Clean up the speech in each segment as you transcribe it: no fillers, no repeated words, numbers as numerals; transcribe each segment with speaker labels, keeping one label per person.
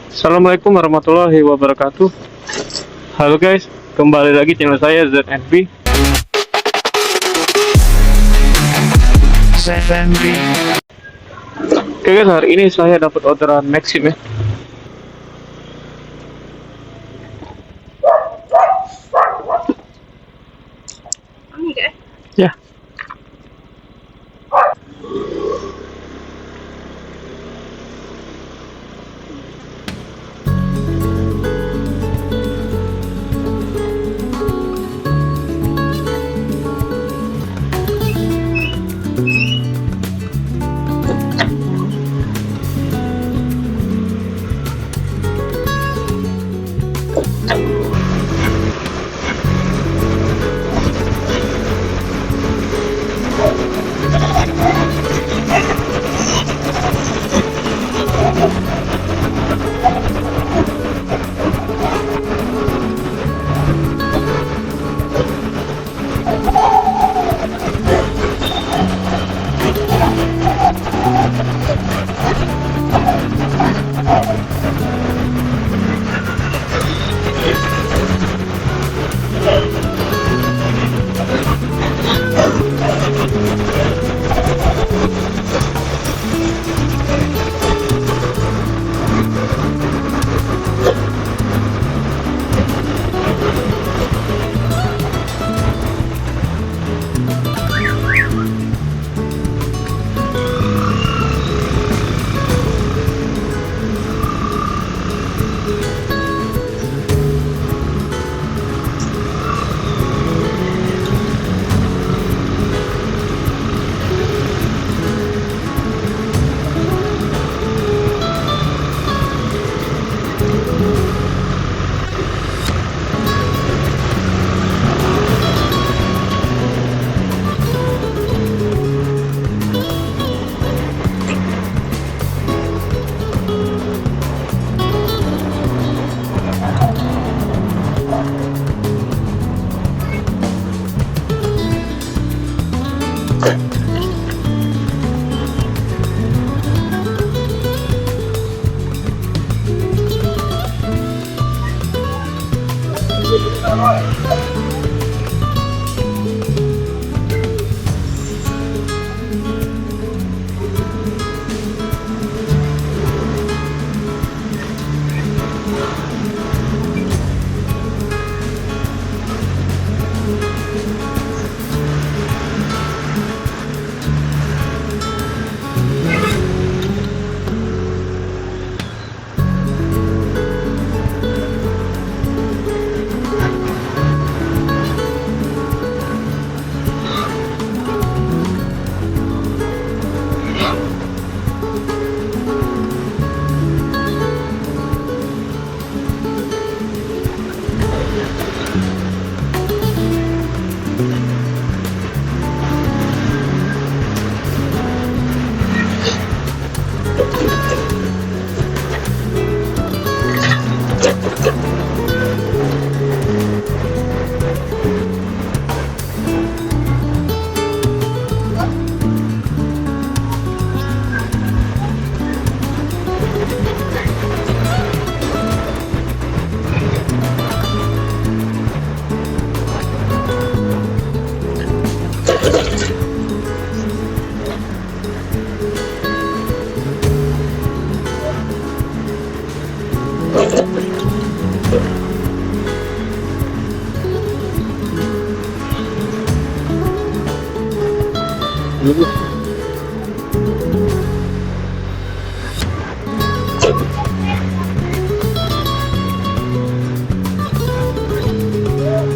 Speaker 1: Assalamualaikum warahmatullahi wabarakatuh. Halo guys, kembali lagi channel saya ZNB. Oke guys, hari ini saya dapat orderan Maxim ya. Ya.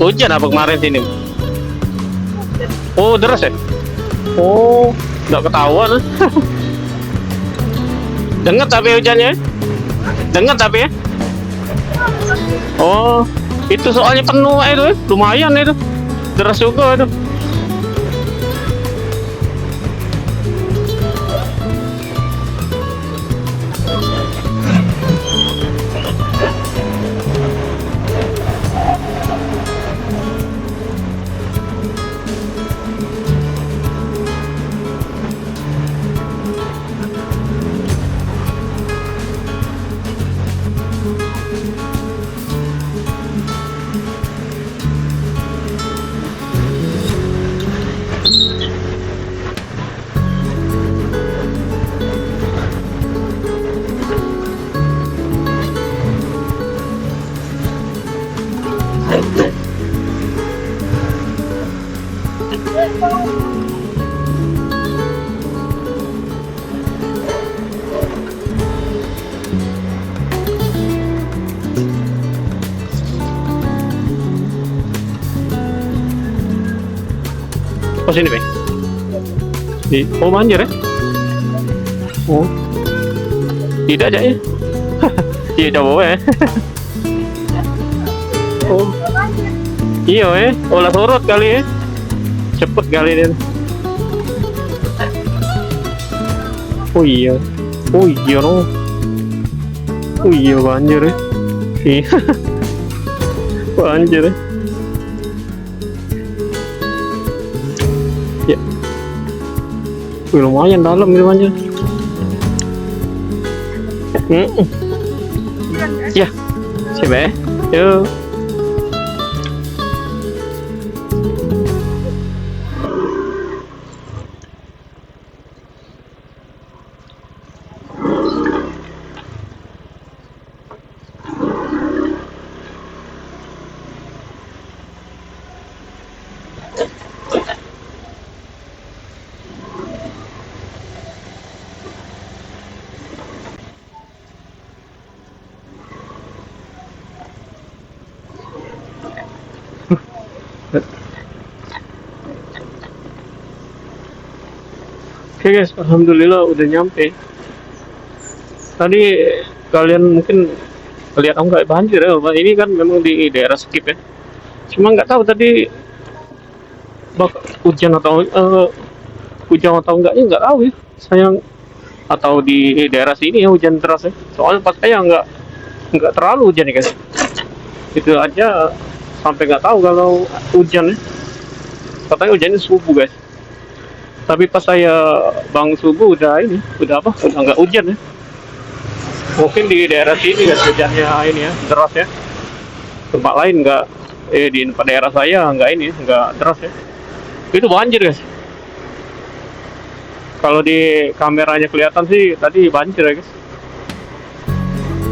Speaker 1: Hujan apa kemarin sini? Oh, deras ya? Oh, nggak ketahuan. Dengar tapi hujannya? Dengar tapi ya? Oh, itu soalnya penuh itu, lumayan itu. Deras juga itu. Oh sini Bang. Oh banjir ya? Oh tidak aja ya? Iya coba ya. Oh iya ya, olah surut kali ya, cepet kali dia. Oh iya, oh iya no, oh iya banjir ya. Iya banjir ya. Ya, wih, lumayan dalam ini banjir. Ya, coba ya, yuk. Oke guys, alhamdulillah udah nyampe. Tadi kalian mungkin lihat nggak banjir ya, Pak. Ini kan memang di daerah Skip ya. Cuma nggak tahu tadi hujan atau enggaknya nggak tahu ya. Saya atau di daerah sini ya hujan deras ya. Soalnya pas saya nggak terlalu hujan ya guys. Itu aja sampai nggak tahu kalau hujan ya. Katanya hujannya subuh guys. Tapi pas saya bangun subuh udah nggak hujan ya. Mungkin di daerah sini guys hujannya ini ya deras ya. Tempat lain nggak, di daerah saya nggak nggak deras ya. Itu banjir guys. Kalau di kameranya kelihatan sih tadi banjir ya guys.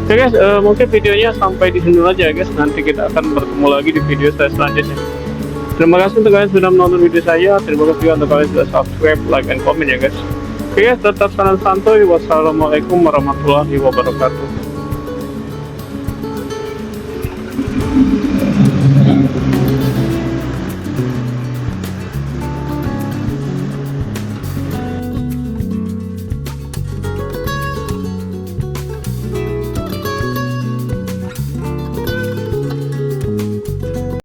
Speaker 1: Oke guys, mungkin videonya sampai di sini aja ya guys. Nanti kita akan bertemu lagi di video saya selanjutnya. Terima kasih untuk kalian sudah menonton video saya. Terima kasih juga untuk kalian sudah subscribe, like, and comment ya guys. Oke guys, tetap salam santuy. Wassalamualaikum warahmatullahi wabarakatuh.